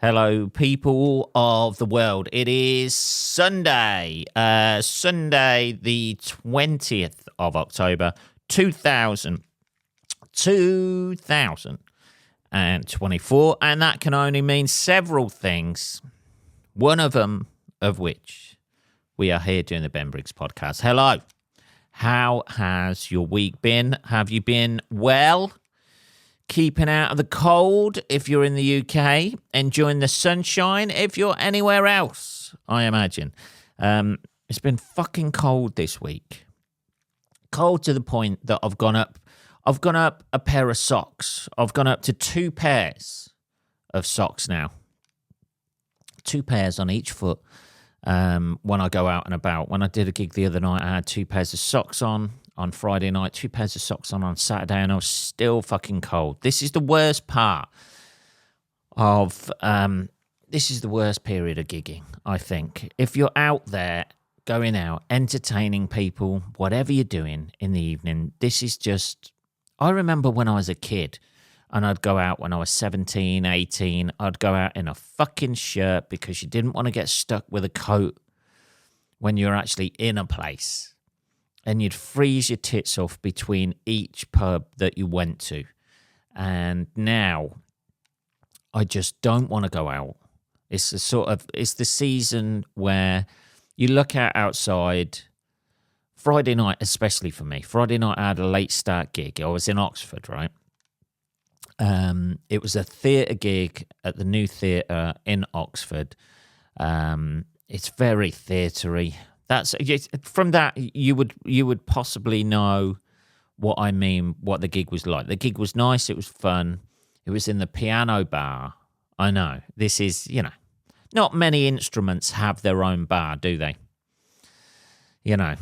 Hello, people of the world. It is Sunday, Sunday the 20th of October, 2024, and that can only mean several things, one of them of which we are here doing the Ben Briggs podcast. Hello. How has your week been? Have you been well? Keeping out of the cold if you're in the UK, enjoying the sunshine if you're anywhere else, I imagine. It's been fucking cold this week. Cold to the point that I've gone up a pair of socks. I've gone up to 2 pairs of socks now. 2 pairs on each foot when I go out and about. When I did a gig the other night, I had 2 pairs of socks on Friday night, 2 pairs of socks on Saturday, and I was still fucking cold. This is the worst part of, this is the worst period of gigging, I think. If you're out there, going out, entertaining people, whatever you're doing in the evening, this is just, I remember when I was a kid, and I'd go out when I was 17, 18, I'd go out in a fucking shirt because you didn't want to get stuck with a coat when you're actually in a place. And you'd freeze your tits off between each pub that you went to. And now, I just don't want to go out. It's the season where you look out outside. Friday night, especially for me. Friday night, I had a late start gig. I was in Oxford, right? It was a theatre gig at the new theatre in Oxford. It's very theatre-y. That's from that you would possibly know what I mean, what the gig was like. The gig was nice, it was fun. It was in the piano bar. I know. This is, not many instruments have their own bar, do they? I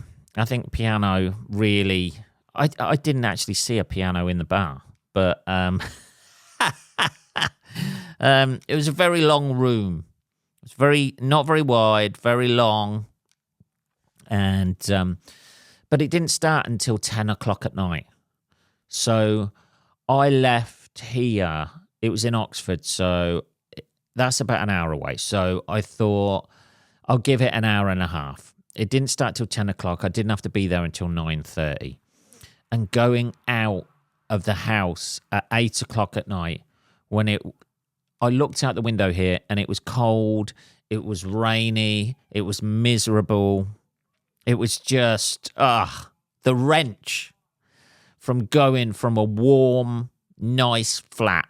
think piano really I didn't actually see a piano in the bar, but it was a very long room. It was not very wide, very long. And but it didn't start until 10 o'clock at night. So I left here. It was in Oxford, so that's about an hour away. So I thought I'll give it an hour and a half. It didn't start till 10 o'clock. I didn't have to be there until 9:30. And going out of the house at 8 o'clock at night, I looked out the window here and it was cold, it was rainy, it was miserable. It was just, the wrench from going from a warm, nice flat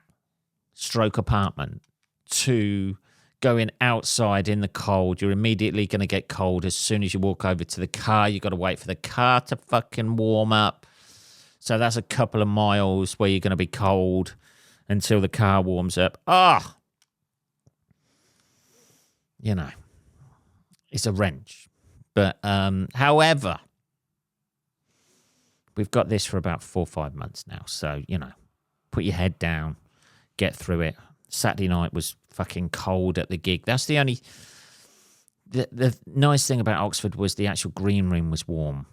stroke apartment to going outside in the cold. You're immediately going to get cold as soon as you walk over to the car. You've got to wait for the car to fucking warm up. So that's a couple of miles where you're going to be cold until the car warms up. It's a wrench. But, however, we've got this for about 4 or 5 months now. So, put your head down, get through it. Saturday night was fucking cold at the gig. That's the only... The nice thing about Oxford was the actual green room was warm.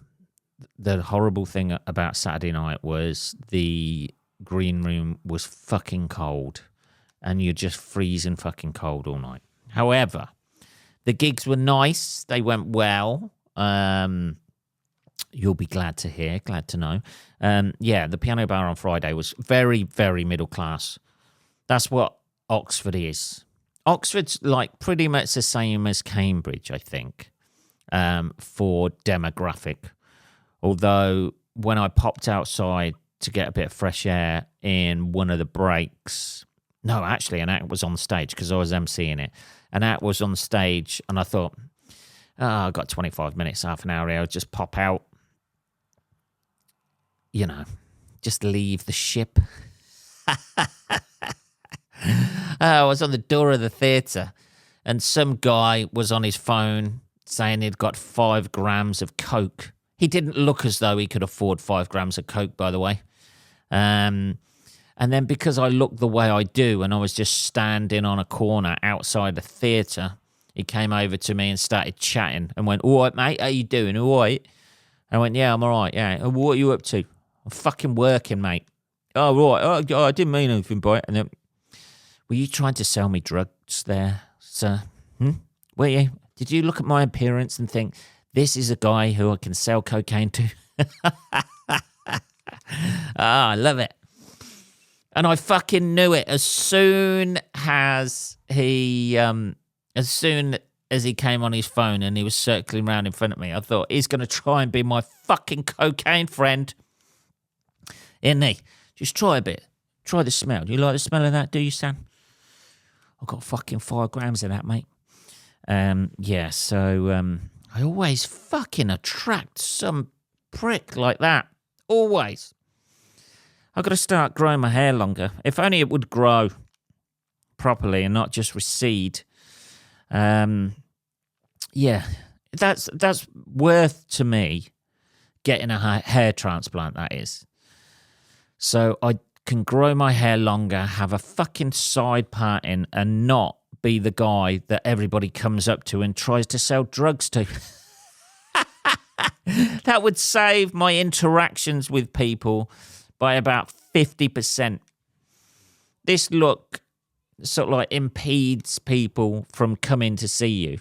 The horrible thing about Saturday night was the green room was fucking cold. And you're just freezing fucking cold all night. However... the gigs were nice. They went well. You'll be glad to know. The piano bar on Friday was very, very middle class. That's what Oxford is. Oxford's like pretty much the same as Cambridge, I think, for demographic. Although when I popped outside to get a bit of fresh air in one of the breaks... No, actually, an act was on stage because I was emceeing it. An act was on stage, and I thought, I've got 25 minutes, half an hour here. I'll just pop out, just leave the ship. I was on the door of the theatre, and some guy was on his phone saying he'd got 5 grams of coke. He didn't look as though he could afford 5 grams of coke, by the way. And then because I looked the way I do and I was just standing on a corner outside the theatre, he came over to me and started chatting and went, "All right, mate, how you doing? All right?" I went, "Yeah, I'm all right, yeah." "What are you up to?" "I'm fucking working, mate." "Oh, right. Oh, I didn't mean anything by it." And then, "Were you trying to sell me spouts there, sir? Were you? Did you look at my appearance and think, this is a guy who I can sell cocaine to? I love it. And I fucking knew it as soon as he came on his phone and he was circling around in front of me. I thought, he's going to try and be my fucking cocaine friend. Isn't he? Just try a bit. Try the smell. Do you like the smell of that, do you, Sam? I've got fucking 5 grams of that, mate. I always fucking attract some prick like that. Always. I've got to start growing my hair longer. If only it would grow properly and not just recede. That's worth to me getting a hair transplant, that is. So I can grow my hair longer, have a fucking side part in, and not be the guy that everybody comes up to and tries to sell drugs to. That would save my interactions with people by about 50%. This look sort of like impedes people from coming to see you,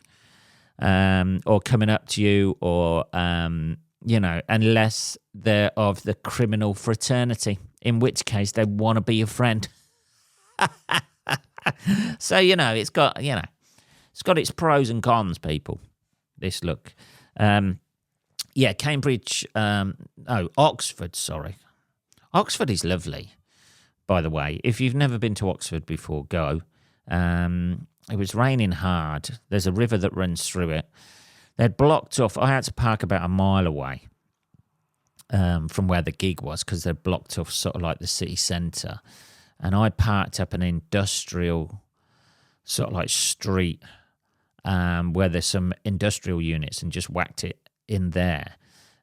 or coming up to you, or, unless they're of the criminal fraternity, in which case they want to be your friend. So, it's got its pros and cons, people, this look. Cambridge, Oxford, sorry. Oxford is lovely, by the way. If you've never been to Oxford before, go. It was raining hard. There's a river that runs through it. They'd blocked off. I had to park about a mile away from where the gig was, because they'd blocked off sort of like the city centre. And I parked up an industrial sort of like street where there's some industrial units, and just whacked it in there.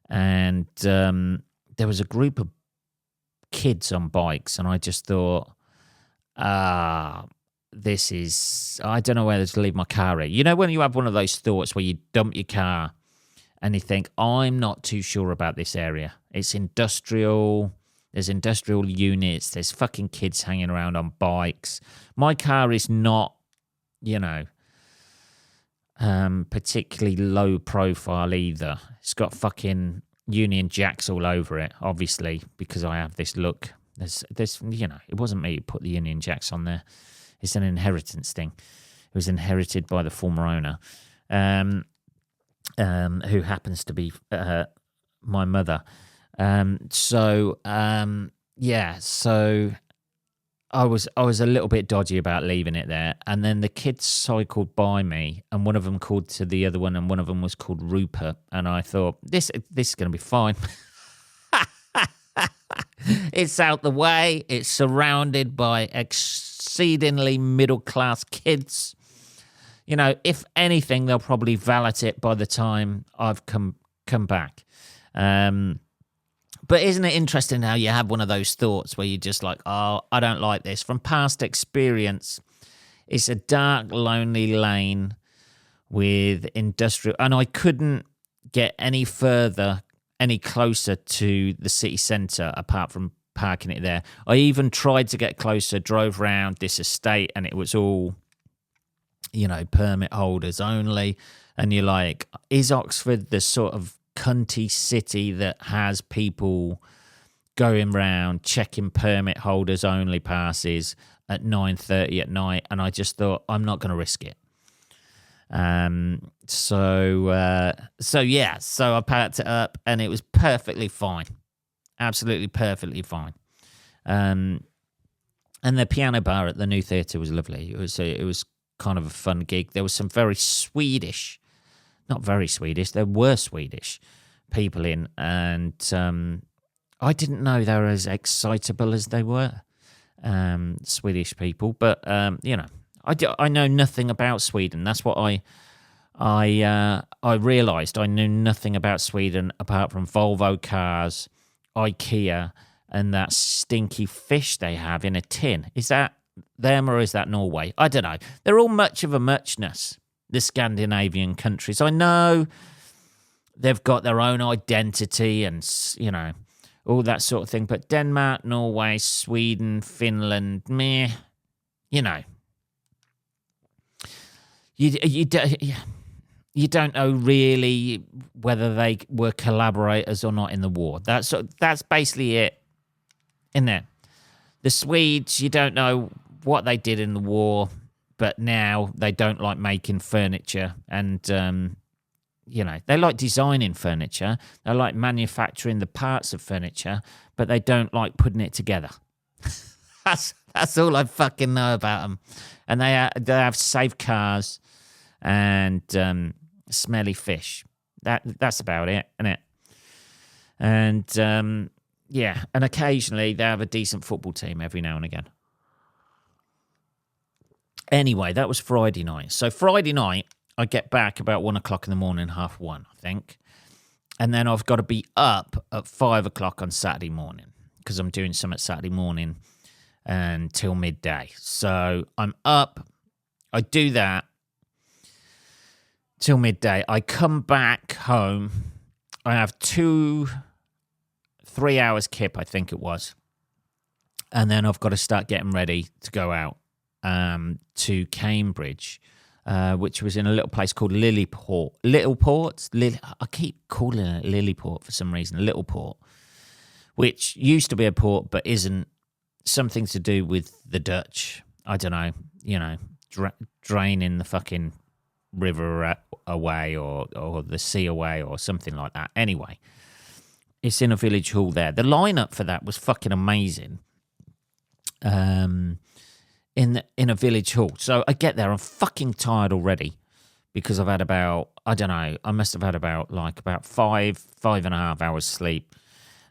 And there was a group of kids on bikes, and I just thought, this is, I don't know whether to leave my car here. You know when you have one of those thoughts where you dump your car and you think, I'm not too sure about this area. It's industrial, there's industrial units, there's fucking kids hanging around on bikes. My car is not, particularly low profile either. It's got fucking Union Jacks all over it, obviously, because I have this look. There's it wasn't me who put the Union Jacks on there. It's an inheritance thing. It was inherited by the former owner, who happens to be my mother. So I was a little bit dodgy about leaving it there, and then the kids cycled by me, and one of them called to the other one, and one of them was called Rupert, and I thought, this is going to be fine. It's out the way. It's surrounded by exceedingly middle-class kids. If anything, they'll probably valet it by the time I've come back. But isn't it interesting how you have one of those thoughts where you're just like, oh, I don't like this. From past experience, it's a dark, lonely lane with industrial... And I couldn't get any closer to the city centre apart from parking it there. I even tried to get closer, drove round this estate, and it was all, permit holders only. And you're like, is Oxford the sort of cunty city that has people going round checking permit holders only passes at 9:30 at night? And I just thought, I'm not going to risk it. So I packed it up, and it was perfectly fine, absolutely perfectly fine. And the piano bar at the new theatre was lovely. It was kind of a fun gig. There was some very Swedish. Not very Swedish, there were Swedish people in, and I didn't know they were as excitable as they were, Swedish people. But I know nothing about Sweden. That's what I realised. I knew nothing about Sweden apart from Volvo cars, IKEA, and that stinky fish they have in a tin. Is that them or is that Norway? I don't know. They're all much of a muchness, the Scandinavian countries. I know they've got their own identity and, all that sort of thing. But Denmark, Norway, Sweden, Finland, meh, you don't know really whether they were collaborators or not in the war. That's basically it, isn't it? The Swedes, you don't know what they did in the war, but now they don't like making furniture, and they like designing furniture. They like manufacturing the parts of furniture, but they don't like putting it together. That's all I fucking know about them. And they have safe cars and smelly fish. That's about it, isn't it? And and occasionally they have a decent football team every now and again. Anyway, that was Friday night. So Friday night, I get back about 1 o'clock in the morning, 1:30, I think. And then I've got to be up at 5 o'clock on Saturday morning because I'm doing something Saturday morning until midday. So I'm up. I do that till midday. I come back home. I have 3 hours kip, I think it was. And then I've got to start getting ready to go out to Cambridge, which was in a little place called Lilyport. I keep calling it Lilyport for some reason, Littleport, which used to be a port but isn't. Something to do with the Dutch. I don't know, draining the fucking river away or the sea away or something like that. Anyway, it's in a village hall there. The lineup for that was fucking amazing. In a village hall. So I get there, I'm fucking tired already because I've had I must have had about 5.5 hours sleep.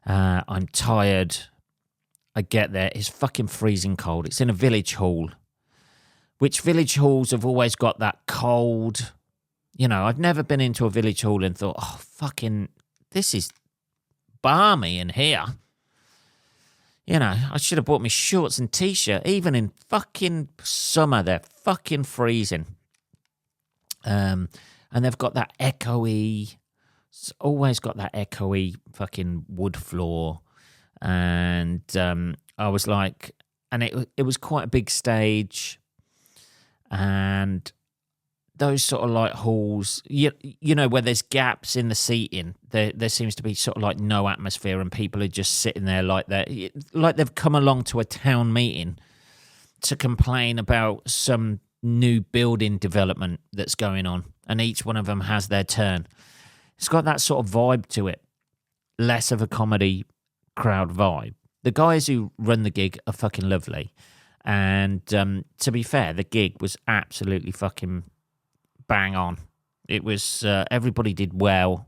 I'm tired. I get there, it's fucking freezing cold. It's in a village hall, which village halls have always got that cold. I've never been into a village hall and thought, oh, fucking, this is balmy in here. I should have bought me shorts and T-shirt. Even in fucking summer, they're fucking freezing. And they've got that echoey, it's always got that echoey fucking wood floor. And I was like, and it was quite a big stage. And those sort of like halls, where there's gaps in the seating, there seems to be sort of like no atmosphere and people are just sitting there like they've come along to a town meeting to complain about some new building development that's going on. And each one of them has their turn. It's got that sort of vibe to it. Less of a comedy crowd vibe. The guys who run the gig are fucking lovely. And to be fair, the gig was absolutely fucking bang on. It was, everybody did well.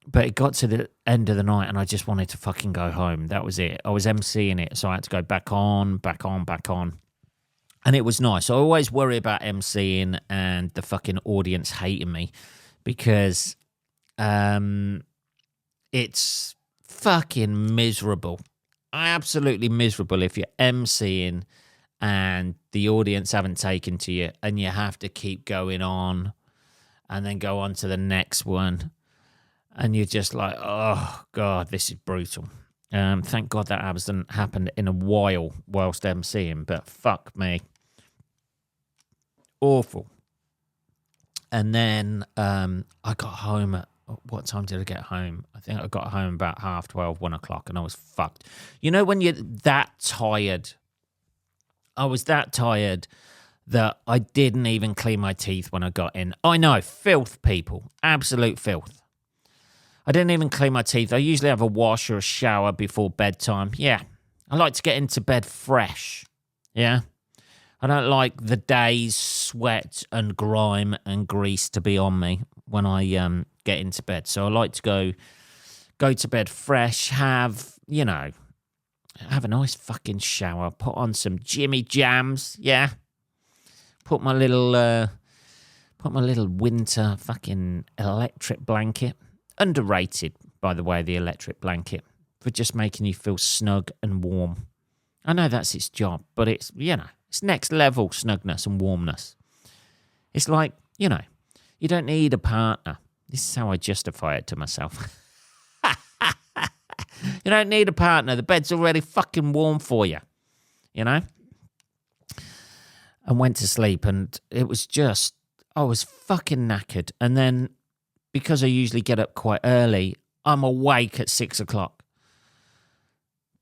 But it got to the end of the night and I just wanted to fucking go home. That was it. I was emceeing it, so I had to go back on. And it was nice. I always worry about emceeing and the fucking audience hating me because it's fucking miserable. Absolutely miserable if you're emceeing and the audience haven't taken to you and you have to keep going on and then go on to the next one. And you're just like, oh, God, this is brutal. Thank God that hasn't happened in a while whilst emceeing, but fuck me. Awful. And then I got home at, what time did I get home? I think I got home about 12:30, 1 o'clock, and I was fucked. When you're that tired, I was that tired that I didn't even clean my teeth when I got in. I know, filth, people. Absolute filth. I didn't even clean my teeth. I usually have a wash or a shower before bedtime. Yeah. I like to get into bed fresh. Yeah. I don't like the day's sweat and grime and grease to be on me when I get into bed. So I like to go to bed fresh, have a nice fucking shower, put on some Jimmy Jams, yeah. Put my little winter fucking electric blanket. Underrated, by the way, the electric blanket, for just making you feel snug and warm. I know that's its job, but it's, it's next level snugness and warmness. It's like, you don't need a partner. This is how I justify it to myself. You don't need a partner. The bed's already fucking warm for you, and went to sleep. And it was just, I was fucking knackered. And then because I usually get up quite early, I'm awake at 6 o'clock.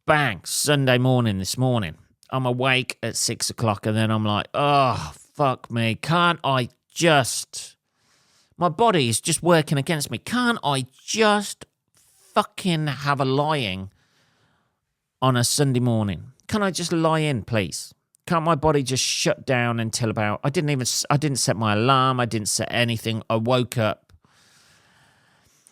Bang, Sunday morning this morning. I'm awake at 6 o'clock and then I'm like, oh, fuck me. Can't I just... My body is just working against me. Can't I just fucking have a lying on a Sunday morning? Can I just lie in, please? Can't my body just shut down until about... I didn't set my alarm. I didn't set anything. I woke up.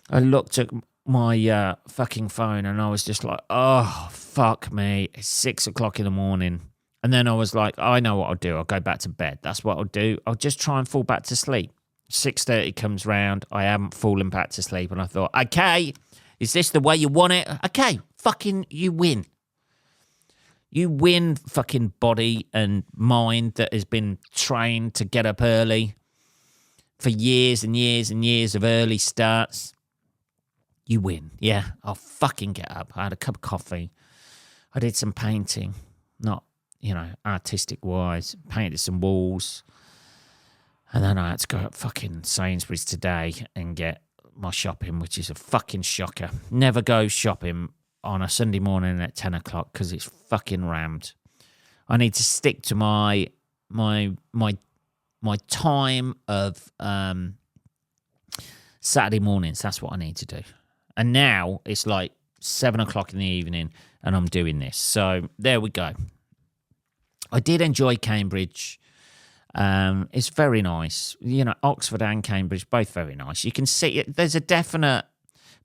I looked at my fucking phone and I was just like, oh, fuck me. It's 6 o'clock in the morning. And then I was like, I know what I'll do. I'll go back to bed. That's what I'll do. I'll just try and fall back to sleep. 6:30 comes round. I haven't fallen back to sleep. And I thought, okay, is this the way you want it? Okay, fucking you win. You win, fucking body and mind that has been trained to get up early for years and years and years of early starts. You win. Yeah, I'll fucking get up. I had a cup of coffee. I did some painting, not, artistic-wise. Painted some walls. And then I had to go up fucking Sainsbury's today and get my shopping, which is a fucking shocker. Never go shopping on a Sunday morning at 10 o'clock because it's fucking rammed. I need to stick to my time of Saturday mornings. That's what I need to do. And now it's like 7 o'clock in the evening and I'm doing this. So there we go. I did enjoy Cambridge. It's very nice. Oxford and Cambridge, both very nice. You can see there's a definite,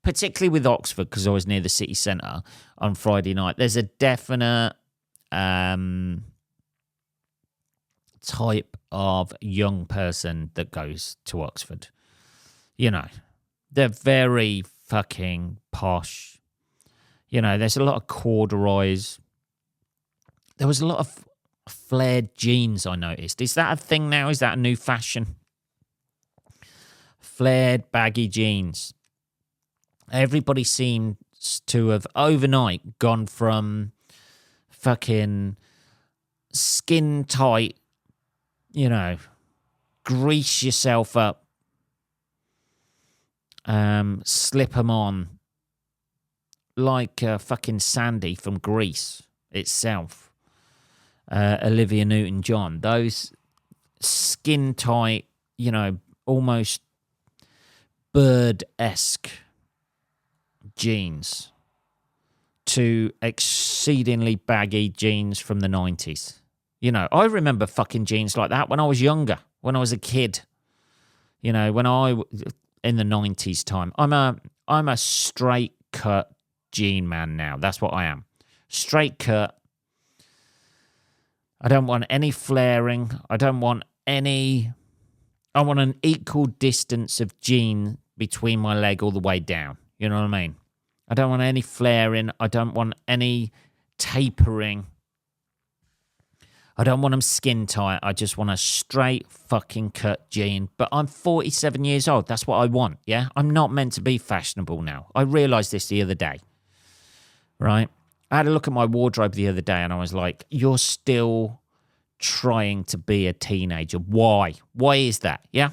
particularly with Oxford, because I was near the city centre on Friday night, there's a definite type of young person that goes to Oxford. They're very fucking posh. There's a lot of corduroys. There was a lot of flared jeans, I noticed. Is that a thing now? Is that a new fashion? Flared, baggy jeans. Everybody seems to have overnight gone from fucking skin tight, grease yourself up, slip them on like fucking Sandy from Grease itself. Olivia Newton-John, those skin tight, almost bird-esque jeans to exceedingly baggy jeans from the 90s. I remember fucking jeans like that when I was younger, when I was a kid. In the 90s time. I'm a straight cut jean man now. That's what I am. Straight cut. I don't want any flaring. I want an equal distance of jean between my leg all the way down. You know what I mean? I don't want any flaring. I don't want any tapering. I don't want them skin tight. I just want a straight fucking cut jean. But I'm 47 years old. That's what I want, yeah? I'm not meant to be fashionable now. I realised this the other day, right? I had a look at my wardrobe the other day and I was like, you're still trying to be a teenager. Why? Why is that, yeah?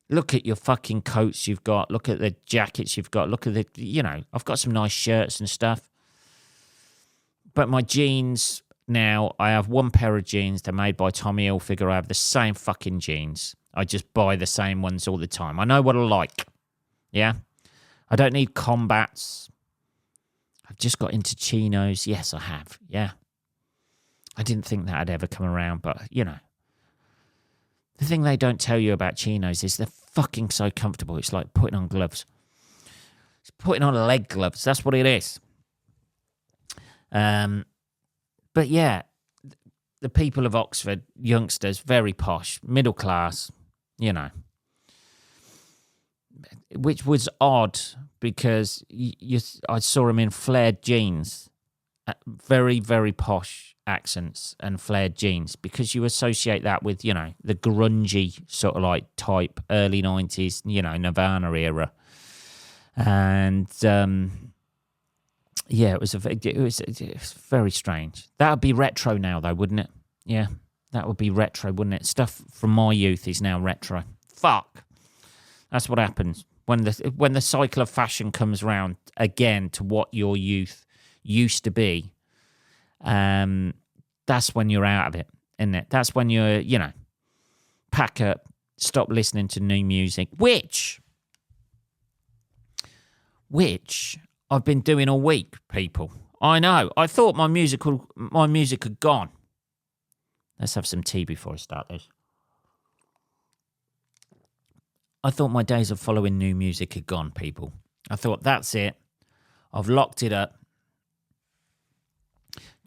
Look at your fucking coats you've got. Look at the jackets you've got. Look at I've got some nice shirts and stuff. But my jeans... Now, I have one pair of jeans. They're made by Tommy Hilfiger. I have the same fucking jeans. I just buy the same ones all the time. I know what I like. Yeah? I don't need combats. I've just got into chinos. Yes, I have. Yeah. I didn't think that had ever come around, but, The thing they don't tell you about chinos is they're fucking so comfortable. It's like putting on gloves. It's putting on leg gloves. That's what it is. But yeah, the people of Oxford, youngsters, very posh, middle class, which was odd because I saw them in flared jeans, very, very posh accents and flared jeans because you associate that with, the grungy sort of like type early 90s, Nirvana era. And, yeah, it was very strange. That would be retro now, though, wouldn't it? Yeah. That would be retro, wouldn't it? Stuff from my youth is now retro. Fuck. That's what happens when the cycle of fashion comes round again to what your youth used to be. That's when you're out of it, isn't it? That's when you're, pack up, stop listening to new music, which I've been doing all week, people. I know. I thought my music had gone. Let's have some tea before I start this. I thought my days of following new music had gone, people. I thought, that's it. I've locked it up.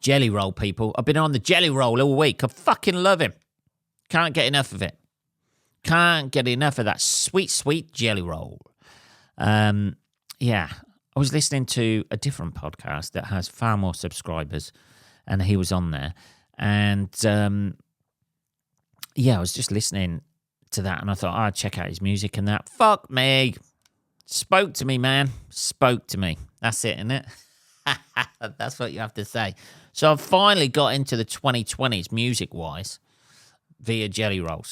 Jelly Roll, people. I've been on the Jelly Roll all week. I fucking love him. Can't get enough of it. Can't get enough of that sweet, sweet Jelly Roll. Yeah. I was listening to a different podcast that has far more subscribers, and he was on there. And, I was just listening to that, and I thought, I'd check out his music and that. Fuck me. Spoke to me, man. Spoke to me. That's it, isn't it? That's what you have to say. So I've finally got into the 2020s music-wise via Jelly Roll.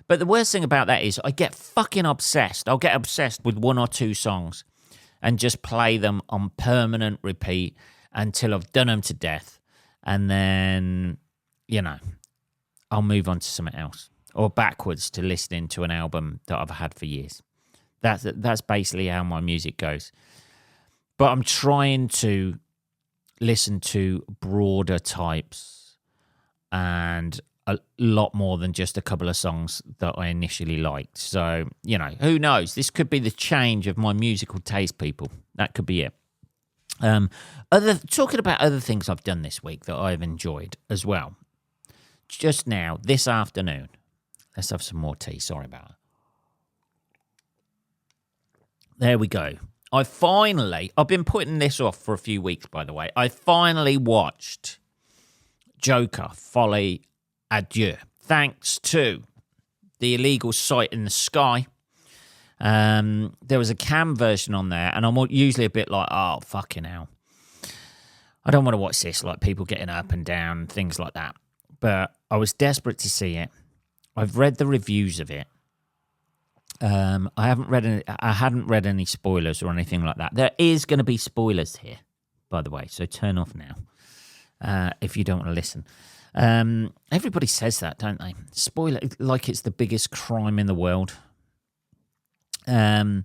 But the worst thing about that is I get fucking obsessed. I'll get obsessed with one or two songs and just play them on permanent repeat until I've done them to death. And then, I'll move on to something else. Or backwards to listening to an album that I've had for years. That's basically how my music goes. But I'm trying to listen to broader types and a lot more than just a couple of songs that I initially liked. So, who knows? This could be the change of my musical taste, people. That could be it. Talking about other things I've done this week that I've enjoyed as well. Just now, this afternoon, let's have some more tea. Sorry about that. There we go. I've been putting this off for a few weeks, by the way. I finally watched Joker, Folly, Adieu. Thanks to the illegal site in the sky. There was a cam version on there, and I'm usually a bit like, oh, fucking hell. I don't want to watch this, like people getting up and down, things like that. But I was desperate to see it. I've read the reviews of it. I hadn't read any spoilers or anything like that. There is going to be spoilers here, by the way, so turn off now if you don't want to listen. Everybody says that, don't they? Spoiler, like it's the biggest crime in the world. I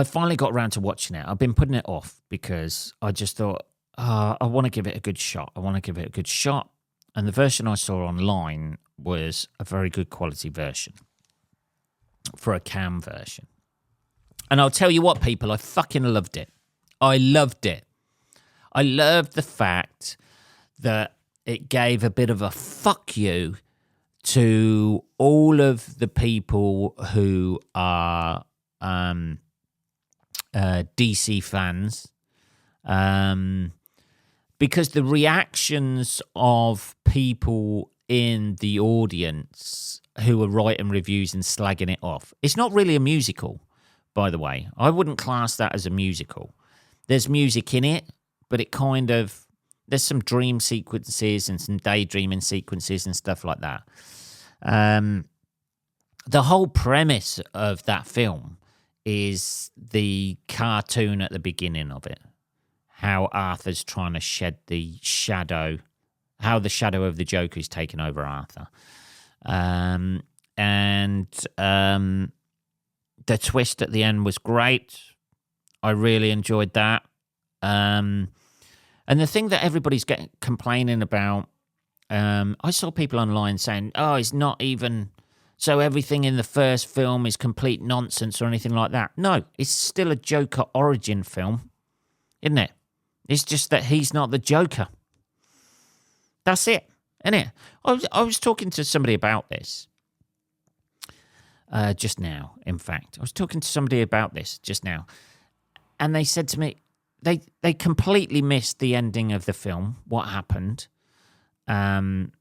finally got around to watching it. I've been putting it off because I just thought, I want to give it a good shot. And the version I saw online was a very good quality version for a cam version. And I'll tell you what, people, I fucking loved it. I loved it. I loved the fact that it gave a bit of a fuck you to all of the people who are DC fans, because the reactions of people in the audience who are writing reviews and slagging it off. It's not really a musical, by the way. I wouldn't class that as a musical. There's music in it, but there's some dream sequences and some daydreaming sequences and stuff like that. The whole premise of that film is the cartoon at the beginning of it. How Arthur's trying to shed the shadow, how the shadow of the Joker is taking over Arthur. And the twist at the end was great. I really enjoyed that. And the thing that everybody's complaining about, I saw people online saying, oh, it's not even, so everything in the first film is complete nonsense or anything like that. No, it's still a Joker origin film, isn't it? It's just that he's not the Joker. That's it, isn't it? I was talking to somebody about this just now, in fact. I was talking to somebody about this just now. And they said to me, they completely missed the ending of the film, what happened. And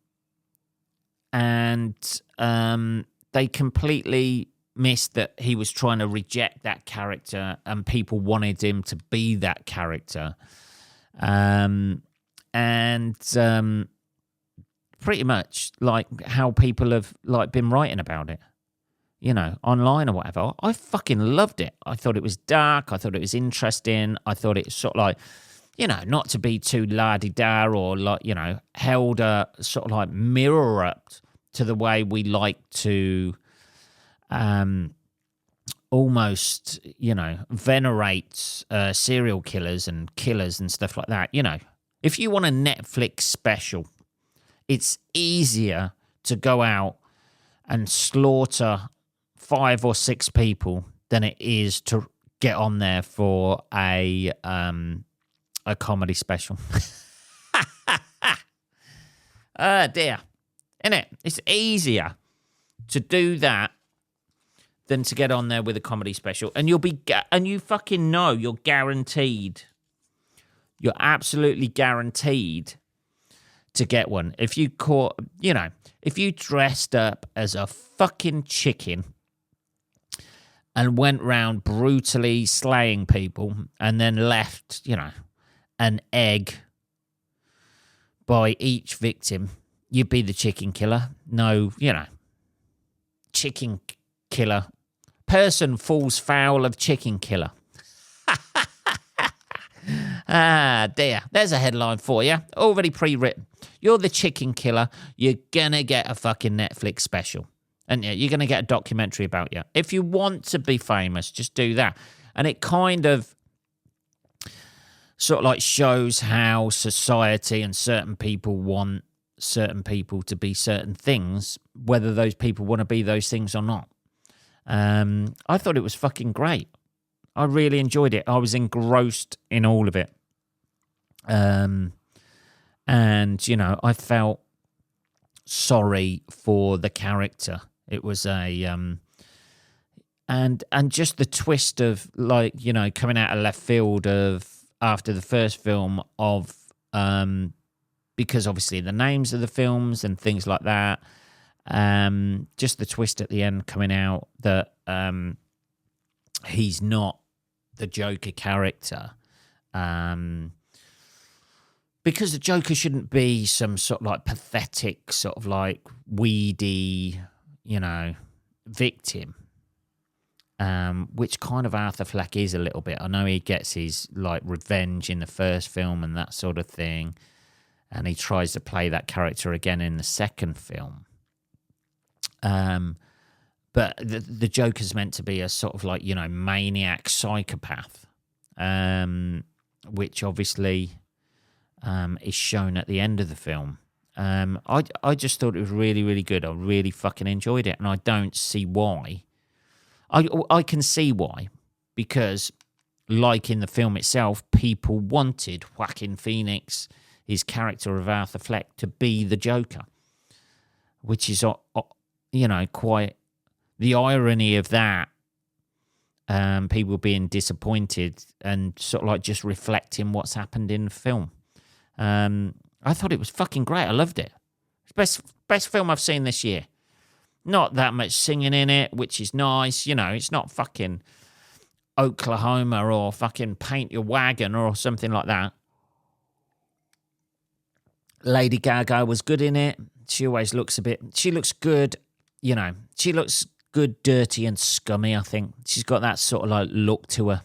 they completely missed that he was trying to reject that character and people wanted him to be that character. pretty much like how people have like been writing about it, you know, online or whatever. I fucking loved it. I thought it was dark. I thought it was interesting. I thought it was sort of like, you know, not to be too la-di-da or like, you know, held a sort of like mirror up to the way we like to almost, you know, venerate serial killers and killers and stuff like that. You know, if you want a Netflix special, it's easier to go out and slaughter 5 or 6 people than it is to get on there for a comedy special. Dear. Innit? It's easier to do that than to get on there with a comedy special. And you fucking know you're guaranteed. You're absolutely guaranteed to get one. If you dressed up as a fucking chicken and went round brutally slaying people and then left, you know, an egg by each victim, you'd be the chicken killer. No, you know, chicken killer. Person falls foul of chicken killer. Dear. There's a headline for you. Already pre-written. You're the chicken killer. You're going to get a fucking Netflix special. And you're going to get a documentary about you. If you want to be famous, just do that. And it kind of sort of like shows how society and certain people want certain people to be certain things, whether those people want to be those things or not. I thought it was fucking great. I really enjoyed it. I was engrossed in all of it. And, you know, I felt sorry for the character. It was and just the twist of, like, you know, coming out of left field of after the first film of because obviously the names of the films and things like that. Just the twist at the end coming out that he's not the Joker character. Because the Joker shouldn't be some sort of like pathetic, sort of like weedy, you know, victim. Which kind of Arthur Fleck is a little bit. I know he gets his like revenge in the first film and that sort of thing. And he tries to play that character again in the second film. But the Joker's meant to be a sort of like, you know, maniac psychopath, which obviously is shown at the end of the film. I just thought it was really, really good. I really fucking enjoyed it, and I don't see why. I can see why, because like in the film itself, people wanted Joaquin Phoenix, his character of Arthur Fleck, to be the Joker, which is, you know, quite the irony of that. People being disappointed and sort of like just reflecting what's happened in the film. I thought it was fucking great. I loved it. It's best film I've seen this year. Not that much singing in it, which is nice. You know, it's not fucking Oklahoma or fucking Paint Your Wagon or something like that. Lady Gaga was good in it. She always looks she looks good, you know. She looks good, dirty and scummy, I think. She's got that sort of like look to her.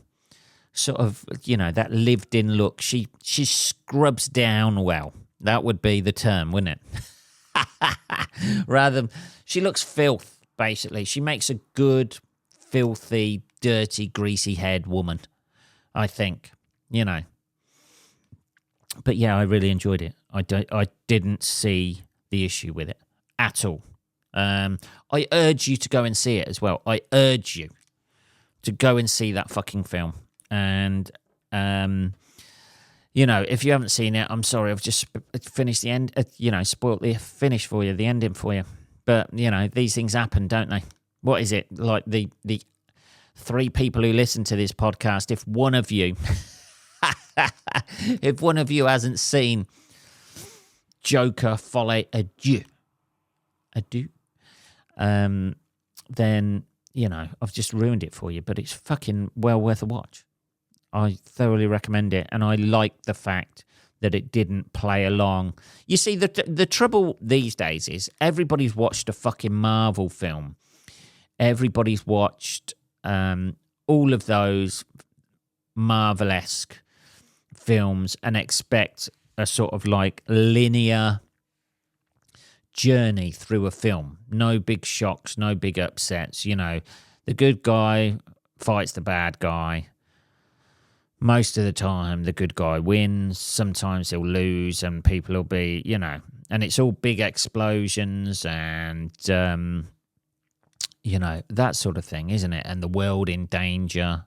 Sort of, you know, that lived-in look. She scrubs down well. That would be the term, wouldn't it? Rather, she looks filth, basically. She makes a good, filthy, dirty, greasy head woman, I think, you know. But yeah, I really enjoyed it. I didn't see the issue with it at all. I urge you to go and see it as well. I urge you to go and see that fucking film. And, you know, if you haven't seen it, I'm sorry, I've just finished the end, you know, spoiled the finish for you, the ending for you. But, you know, these things happen, don't they? What is it? Like the 3 people who listen to this podcast, if one of you, if one of you hasn't seen Joker Folie Adieu, then, you know, I've just ruined it for you, but it's fucking well worth a watch. I thoroughly recommend it, and I like the fact that it didn't play along. You see, the trouble these days is everybody's watched a fucking Marvel film. Everybody's watched all of those Marvel-esque films and expect a sort of like linear journey through a film. No big shocks, no big upsets. You know, the good guy fights the bad guy. Most of the time, the good guy wins. Sometimes he'll lose and people will be, you know, and it's all big explosions and, you know, that sort of thing, isn't it? And the world in danger.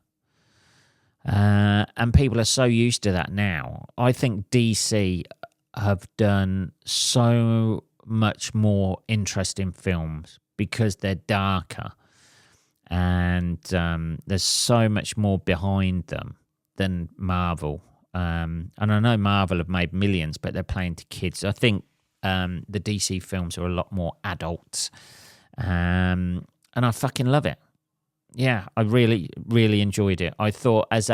And people are so used to that now. I think DC have done so much more interesting films because they're darker and there's so much more behind them than Marvel. And I know Marvel have made millions, but they're playing to kids. I think the DC films are a lot more adult. And I fucking love it. Yeah, I really, really enjoyed it. I thought as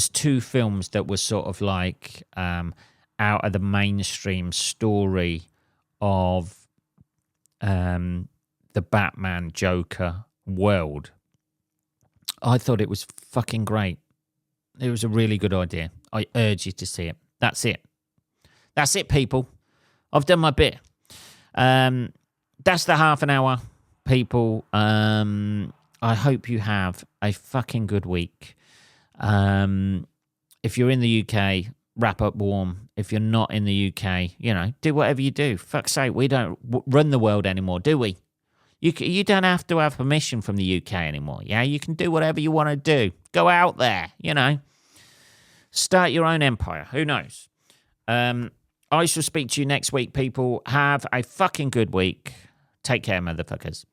two films that were sort of like out of the mainstream story of the Batman Joker world, I thought it was fucking great. It was a really good idea. I urge you to see it. That's it. That's it, people. I've done my bit. That's the half an hour, people. I hope you have a fucking good week. If you're in the UK, wrap up warm. If you're not in the UK, you know, do whatever you do. Fuck's sake, we don't run the world anymore, do we? You don't have to have permission from the UK anymore, yeah? You can do whatever you want to do. Go out there, you know. Start your own empire. Who knows? I shall speak to you next week, people. Have a fucking good week. Take care, motherfuckers.